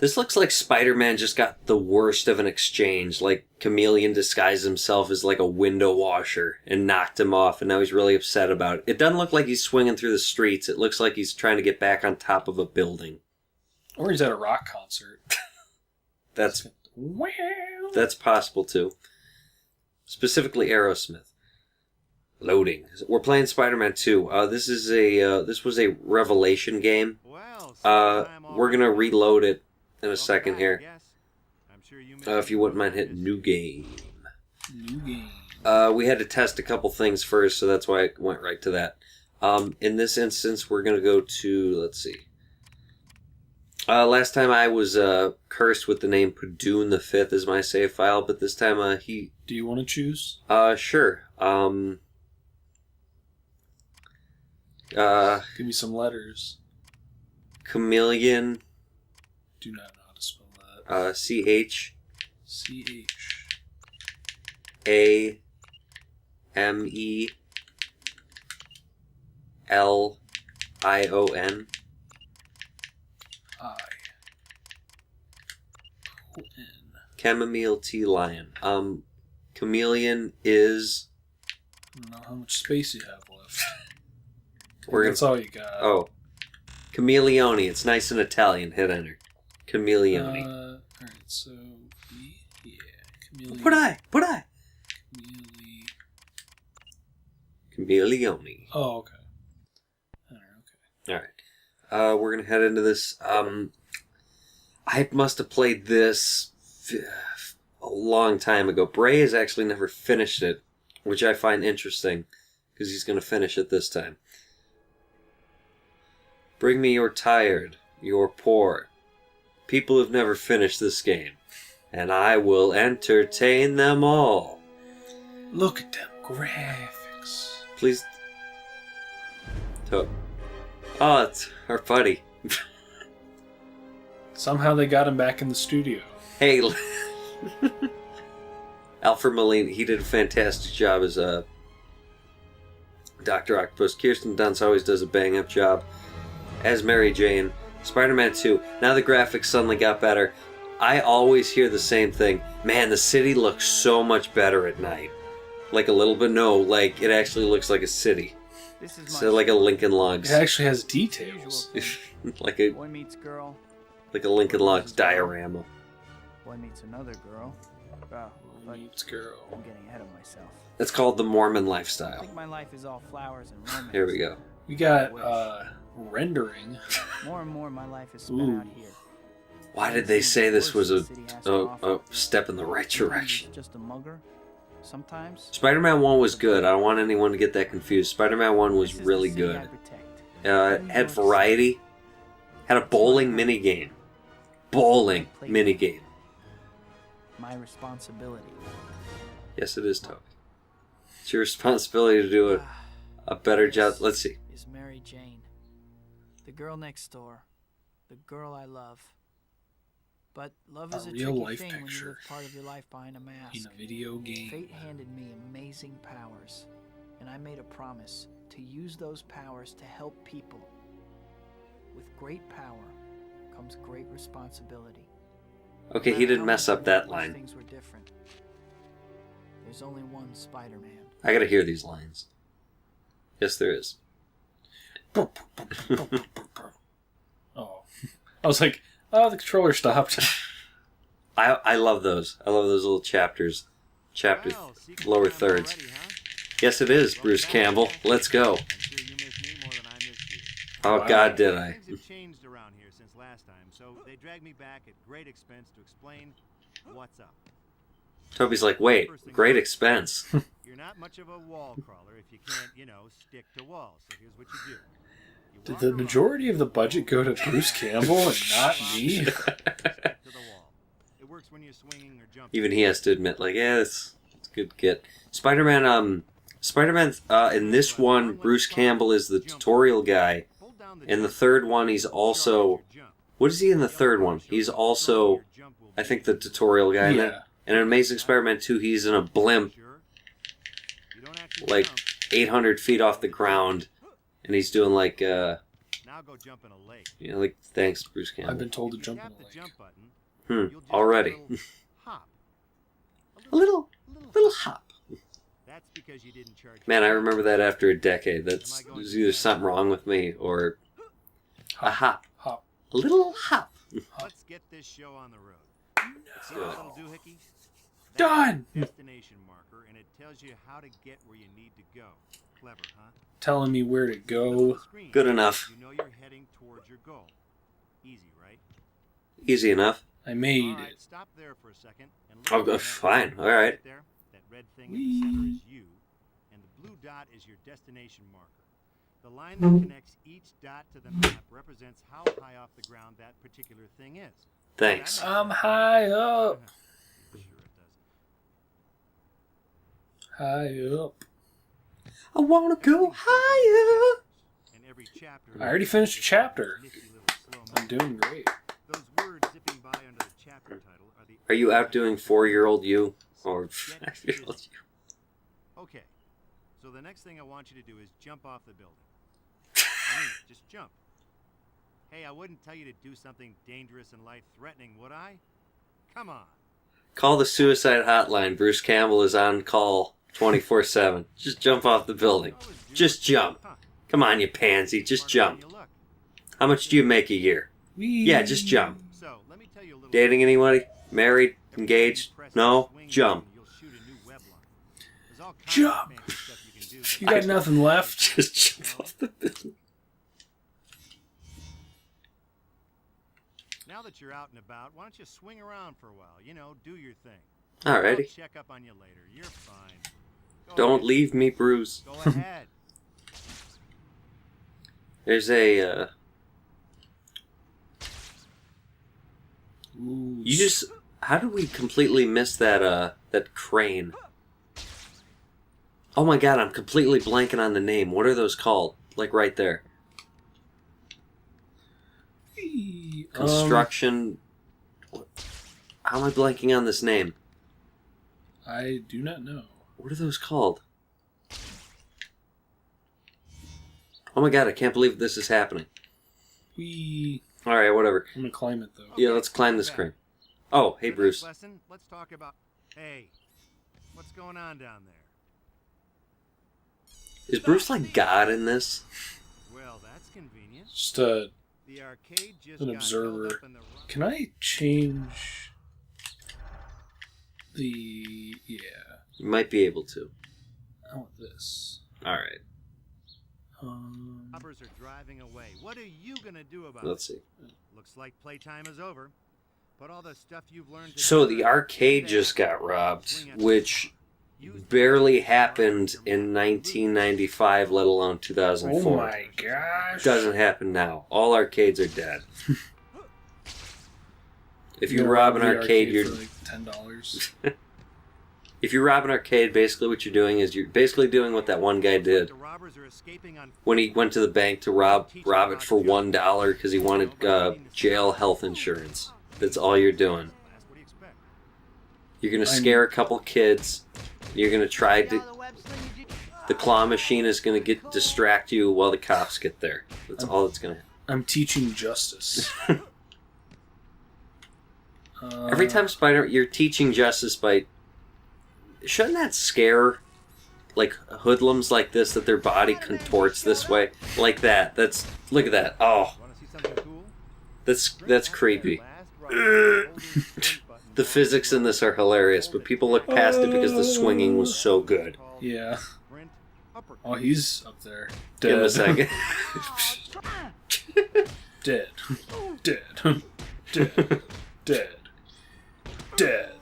This looks like Spider-Man just got the worst of an exchange. Like, Chameleon disguised himself as like a window washer and knocked him off, and now he's really upset about it. It doesn't look like he's swinging through the streets. It looks like he's trying to get back on top of a building. Or he's at a rock concert. That's possible, too. Specifically Aerosmith. Loading. We're playing Spider-Man 2. This was a Revelation game. We're gonna reload it in a second here. If you wouldn't mind hitting New Game. New Game. We had to test a couple things first, so that's why I went right to that. In this instance, we're going to go to, let's see. Last time I was cursed with the name Padoon the Fifth as my save file, but this time he... Do you want to choose? Sure. Give me some letters. Chameleon... Do not know how to spell that. C-H... C-H... A-M-E-L-I-O-N. I-O-N. Chamomile tea lion. Chameleon is... I don't know how much space you have left. That's all you got. Oh. Chameleone. It's nice and Italian. Hit enter. Chameleone. Alright, so... Yeah. Chameleon. Put I. Chameleone. Oh, okay. Alright. We're going to head into this. I must have played this a long time ago. Bray has actually never finished it, which I find interesting, because he's going to finish it this time. Bring me your tired, your poor, people who've never finished this game, and I will entertain them all. Look at them graphics. Please. Oh, it's our buddy. Somehow they got him back in the studio. Hey, Alfred Molina, he did a fantastic job as Dr. Octopus. Kirsten Dunst always does a bang-up job as Mary Jane. Spider-Man 2. Now the graphics suddenly got better. I always hear the same thing. Man, the city looks so much better at night. Like a little bit, no, like it actually looks like a city. So like a Lincoln Logs. It actually has details. like a Boy meets girl. Like a Lincoln Logs diorama. Boy meets another girl. Wow, Boy meets girl. I'm getting ahead of myself. It's called the Mormon I lifestyle. think my life is all flowers and romance. Here we go. We got rendering. More and more, my life is spent out here. Why did they say this was a step in the right direction? Just a mugger. Sometimes. Spider-Man 1 was good. I don't want anyone to get that confused. Spider-Man 1 was really good. Had variety. Had a bowling minigame. My responsibility. Yes, it is, Toby. It's your responsibility to do a better job. Let's see. Is Mary Jane. The girl next door. The girl I love. But love is a real tricky life thing when you picture live part of your life behind a mask. in a video game. Fate handed me amazing powers, and I made a promise to use those powers to help people. With great power comes great responsibility. Okay, he didn't mess up that line. Things were different. There's only one Spider-Man. I gotta hear these lines. Yes, there is. Oh. I was like, oh, the controller stopped. I love those. I love those little chapters. Lower thirds. Yes, it is, Bruce Campbell. Let's go. Oh, wow. God, did I. Things have changed around here since last time, so they dragged me back at great expense to explain what's up. Toby's like, wait, great expense. You're not much of a wall crawler if you can't, stick to walls. So here's what you do. Did the majority of the budget go to Bruce Campbell and not me? Even he has to admit, like, yeah, it's a good get. Spider-Man, in this one, Bruce Campbell is the tutorial guy. In the third one, he's also... What is he in the third one? He's also, I think, the tutorial guy. Yeah. And in Amazing Spider-Man 2, he's in a blimp, like 800 feet off the ground, and he's doing like Now go jump in a lake. Yeah, like, thanks, Bruce Campbell. I've been told to You jump tap in the the lake. jump button. You'll just Already. do a little hop. A little hop. That's because you didn't charge. Man, I remember that after a decade. There's either something wrong with me or a hop. Hop. A little hop. Let's get this show on the road. See what that'll do, Hickey? That's Done! the destination marker, and it tells you how to get where you need to go. Clever, huh? Telling me where to Look go. at the screen. Good enough. You know you're heading towards your goal. Easy, right? Easy enough. I made All right, it. stop there for a second. And look Oh, at the map. fine. All right. Right there, that red thing in the center is you, and the blue dot is your destination marker. The line that connects each dot to the map represents how high off the ground that particular thing is. Thanks. I'm high up. Sure it does. High up. I wanna go higher. And every chapter I already finished a chapter. nifty little slow I'm motion. doing great. Those words zipping by under the chapter title are the Are you outdoing 4-year-old you? Or 5-year-old you? Okay. So the next thing I want you to do is jump off the building. I mean, just jump. Hey, I wouldn't tell you to do something dangerous and life-threatening, would I? Come on. Call the suicide hotline. Bruce Campbell is on call 24/7. Just jump off the building. Just jump. Huh. Come on, you pansy. Just Smarter jump. than you look. How much do you make a year? Whee. Yeah, just jump. So, let me tell you a little Dating anybody? Married? Every Engaged? time you press No? the swing Jump. button, you'll shoot a new web line. There's all kinds of Jump. fancy stuff you can do, but You got nothing left? Just jump off the building. Now that you're out and about, why don't you swing around for a while? You know, do your thing. Alrighty. I'll check up on you later. You're fine. Go Don't ahead. leave me, Bruce. Go ahead. There's a, Ooh, you just, how did we completely miss that, that crane? Oh my god, I'm completely blanking on the name. What are those called? Like right there. Construction. How am I blanking on this name? I do not know. What are those called? Oh my god, I can't believe this is happening. Whee. Alright, whatever. I'm gonna climb it though. Yeah, let's climb this crane. Oh, hey For the Bruce. next lesson, let's talk about. Hey, what's going on down there? Is Bruce like God in this? Well, that's convenient. Just The arcade just an got observer. held up in the rock. Can I change the? Yeah, You might be able to. I want this. Alright, Robbers are driving away. What are you gonna do about let's it? see. Looks like playtime is over. Put all the stuff you've learned. So together, the arcade get just back, got robbed, swing at the which clock. Use the barely power happened of your in mind. 1995, let alone oh 2004. my gosh! Doesn't happen now. All arcades are dead. If you You're rob an robbing the arcade, you're for like $10. if you rob an arcade, basically what you're doing is you're basically doing what that one guy did The robbers are escaping on when he went to the bank to rob it for $1 because he wanted jail health insurance. That's all you're doing. What do you expect? You're gonna scare a couple kids. You're gonna try to. The claw machine is gonna distract you while the cops get there. That's all that's gonna happen. I'm teaching justice. Every time you're teaching justice by. Shouldn't that scare, like, hoodlums like this, that their body contorts this way? Like that. Look at that. Oh, Want to see something cool? that's creepy. Last ride, hold the sprint button The physics in this are hilarious, but people look past it because the swinging was so good. Yeah. Sprint uppercut. Oh, he's up there. Give him a second. Dead. Dead. Dead. Dead. Dead.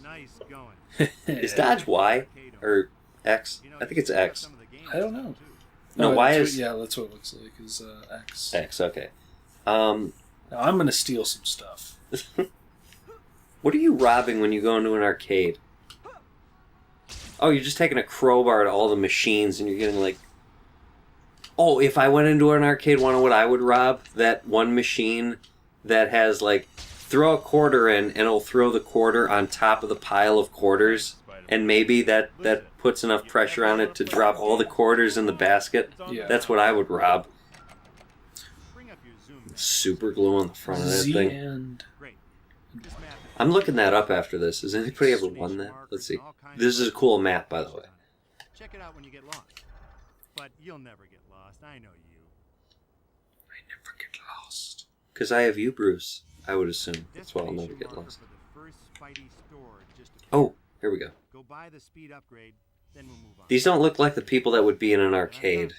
Nice going. Is dodge Y or X? You know, I think it's X. some of the games I don't know. too. No, Oh, Y that's is what- yeah, that's what it looks like. Is X. X. Okay. Now I'm gonna steal some stuff. What are you robbing when you go into an arcade? Oh, you're just taking a crowbar to all the machines and you're getting like... Oh, if I went into an arcade, want to know what I would rob? That one machine that has like... Throw a quarter in and it'll throw the quarter on top of the pile of quarters. And maybe that puts enough pressure on it to drop all the quarters in the basket. Yeah. That's what I would rob. Super glue on the front of that Z thing. and Great. This map is I'm looking that up after this. Has anybody ever won that? Let's see. This is a cool map, by the way. Check it out when you get lost. But you'll never get lost. I know you. I never get lost. Because I have you, Bruce. I would assume. This That's why I'll place never you get mark lost. for the first Spidey store just Oh, here we go. Go buy the speed upgrade, then we'll move on. These don't look like the people that would be in an arcade.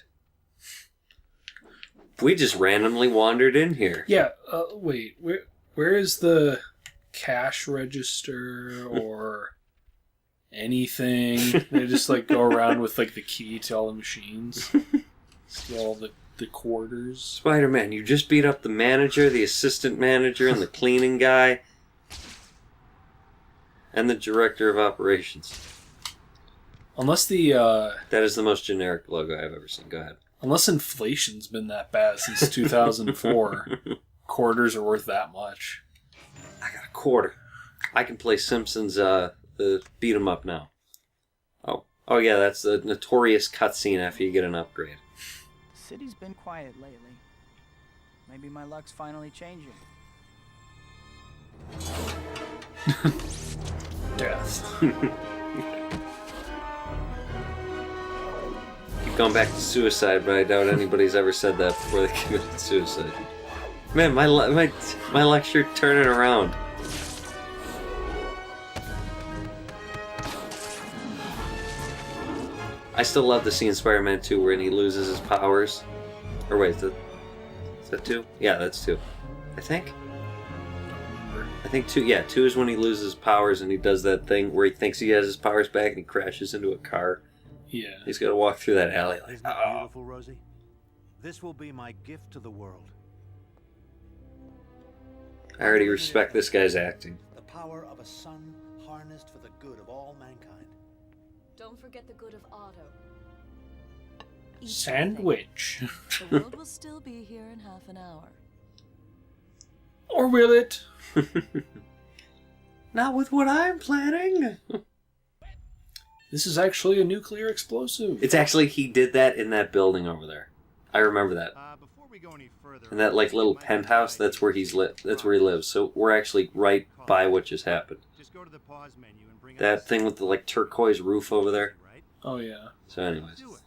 We just randomly wandered in here. yeah. Wait, where is the cash register or anything? They just like go around with like the key to all the machines, see all the quarters. Spider-Man, you just beat up the manager, the assistant manager, and the cleaning guy. And the director of operations. Unless the That is the most generic logo I've ever seen. Go ahead. unless inflation's been that bad since 2004, quarters are worth that much. I got a quarter. I can play Simpsons the beat 'em up now. Oh yeah, that's the notorious cutscene after you get an upgrade. The city's been quiet lately. Maybe my luck's finally changing. Death. Keep going back to suicide, but I doubt anybody's ever said that before they committed suicide. Man, my lecture turning around. I still love the scene in Spider-Man 2 where he loses his powers. Or wait, is that 2? Yeah, that's 2. I think. I think 2, yeah, 2 is when he loses his powers and he does that thing where he thinks he has his powers back and he crashes into a car. Yeah. He's got to walk through that alley like, Isn't it beautiful, Rosie? This will be my gift to the world. I already respect this guy's acting. The power of a sun harnessed for the good of all mankind. Don't forget the good of Otto. Eat Sandwich. something. The world will still be here in half an hour. Or will it? Not with what I'm planning. This is actually a nuclear explosive. It's actually, he did that in that building over there. I remember that. Before we go any further, In that like little penthouse, that's where he lives. So we're actually right by what just happened. Just go to the pause menu and bring That up thing with the like turquoise roof over there. right? Oh yeah. So anyways. Do it.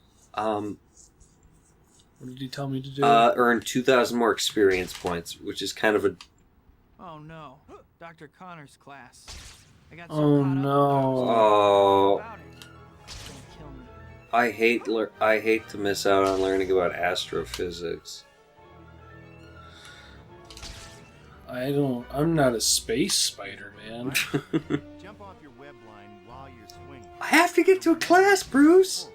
What did he tell me to do? Earn 2,000 more experience points, which is kind of a... Oh no, Dr. Connor's class. I got so Oh, caught up no. Oh, about it. It's gonna kill me. I hate to miss out on learning about astrophysics. I'm not a space Spider-Man. Jump off your web line while you're swinging. I have to get to a class, Bruce!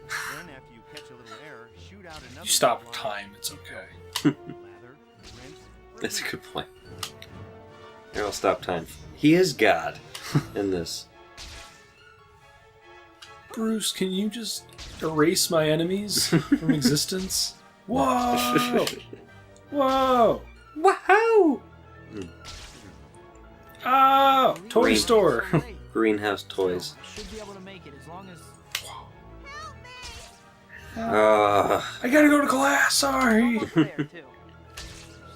Then after you catch a little air, shoot out another You stop web line, time, it's okay. lather, rinse, That's a good point. Here, I'll stop time. He is God in this. Bruce, can you just erase my enemies from existence? Whoa! Whoa! Wow! Oh! Toy Green. store! So late. Greenhouse toys. I should be able to make it as long as. I gotta go to class, sorry! Almost there too.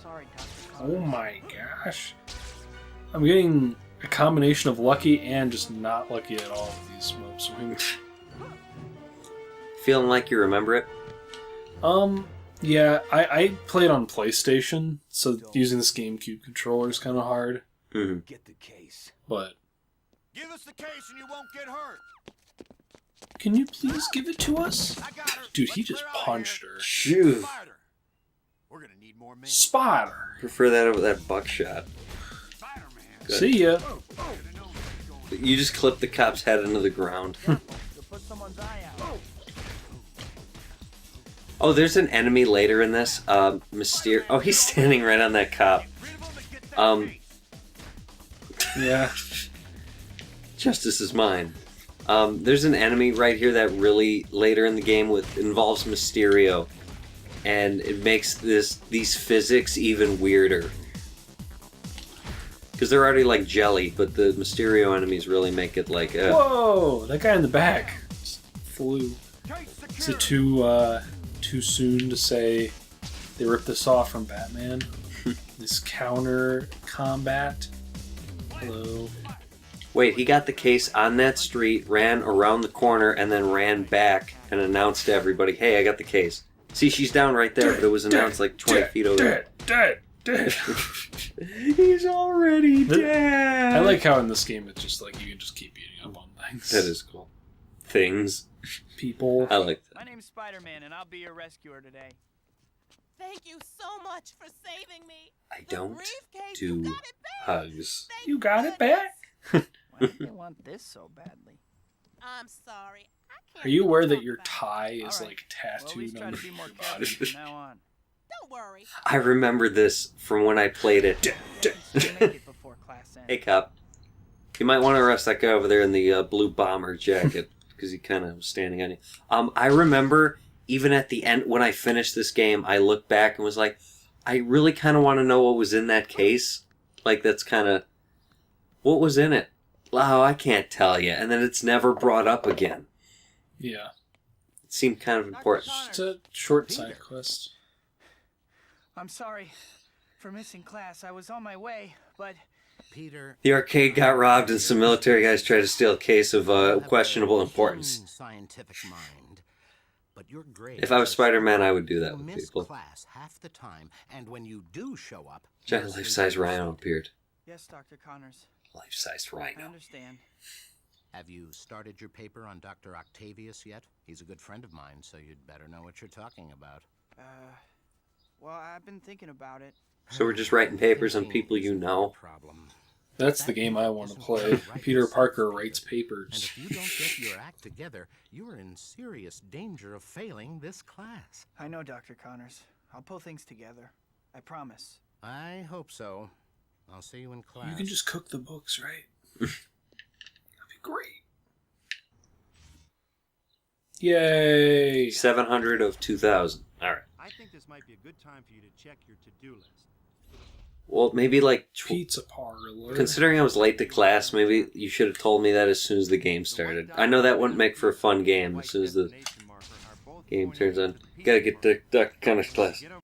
Sorry, Dr. Connor. Oh my gosh. I'm getting a combination of lucky and just not lucky at all with these web swings. Feeling like you remember it? Yeah, I played on PlayStation, so using this GameCube controller is kind of hard, Mm-hmm. Get the case. but... Give us the case and you won't get hurt. Can you please give it to us? I got her. Dude, he Let's just clear out punched here. her. Shoot. Spider. We're gonna need more men. Spider! Prefer that over that buckshot. Spider-Man. Good. See ya! You just clip the cop's head into the ground. Careful, you'll put someone's eye out. Oh, there's an enemy later in this. Mysterio. Oh, he's standing right on that cop. Yeah. Justice is mine. There's an enemy right here that really later in the game involves Mysterio, and it makes these physics even weirder. Because they're already like jelly, but the Mysterio enemies really make it like. Whoa! That guy in the back just flew. Is it too soon to say They ripped this off from Batman. This counter combat. Hello. Wait, he got the case on that street, ran around the corner, and then ran back and announced to everybody, "Hey, I got the case." See, she's down right there, but it was announced like 20 feet over. Dead. He's already dead. I like how in this game it's just like you can just keep beating up on things. That is cool. Things. People. I like that. My name's Spiderman, and I'll be your rescuer today. Thank you so much for saving me. I The don't briefcase, you do got it back. hugs. Thank You got it back? Why do they want this so badly? I'm sorry. I can't Are you aware that talk your about it. tie is All right. like Well, at least tattooed try on to be more your careful body? from now on. Don't worry. I remember this from when I played it. You make it before class ends. Hey, cop. You might want to arrest that guy over there in the blue bomber jacket, because he kind of was standing on you. I remember, even at the end, when I finished this game, I looked back and was like, I really kind of want to know what was in that case. Like, that's kind of... What was in it? Oh, I can't tell you. And then it's never brought up again. Yeah. It seemed kind of important. It's a short side quest. I'm sorry for missing class. I was on my way, but Peter. The arcade got robbed and some military guys tried to steal a case of questionable importance. Keen scientific mind, but your grades If I was are Spider-Man, so I would do you that with miss people. class half the time, and when you do show up, Giant you're life-size simply rhino absent. appeared. yes, Dr. Connors. Life-sized I rhino. understand. Have you started your paper on Dr. Octavius yet? He's a good friend of mine, so you'd better know what you're talking about. Well, I've been thinking about it. So we're just writing papers on people you know. Problem. That's the game I want to play. Peter Parker writes And papers. if you don't get your act together, you are in serious danger of failing this class. I know, Dr. Connors. I'll pull things together. I promise. I hope so. I'll see you in class. You can just cook the books, right? That'd be great. Yay! 700 of 2,000. All right. I think this might be a good time for you to check your to-do list. Well, maybe like... Pizza parlor. Considering I was late to class, maybe you should have told me that as soon as the game started. I know that wouldn't make for a fun game as soon as the game turns on. Gotta get to Dr. Connor's class. Get over